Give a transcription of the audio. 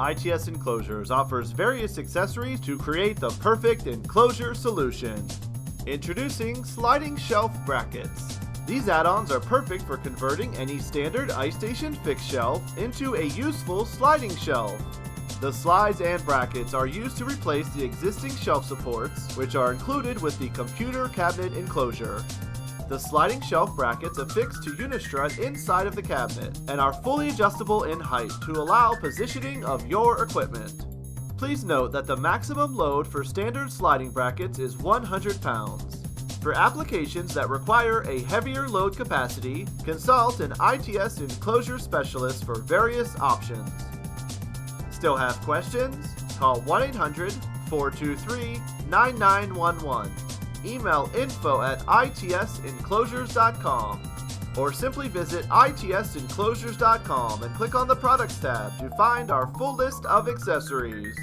ITS Enclosures offers various accessories to create the perfect enclosure solution. Introducing sliding shelf brackets. These add-ons are perfect for converting any standard IceStation fixed shelf into a useful sliding shelf. The slides and brackets are used to replace the existing shelf supports, which are included with the computer cabinet enclosure. The sliding shelf brackets affix to unistrut inside of the cabinet and are fully adjustable in height to allow positioning of your equipment. Please note that the maximum load for standard sliding brackets is 100 pounds. For applications that require a heavier load capacity, consult an ITS enclosure specialist for various options. Still have questions? Call 1-800-423-9911. Email info@itsenclosures.com or simply visit itsenclosures.com and click on the Products tab to find our full list of accessories.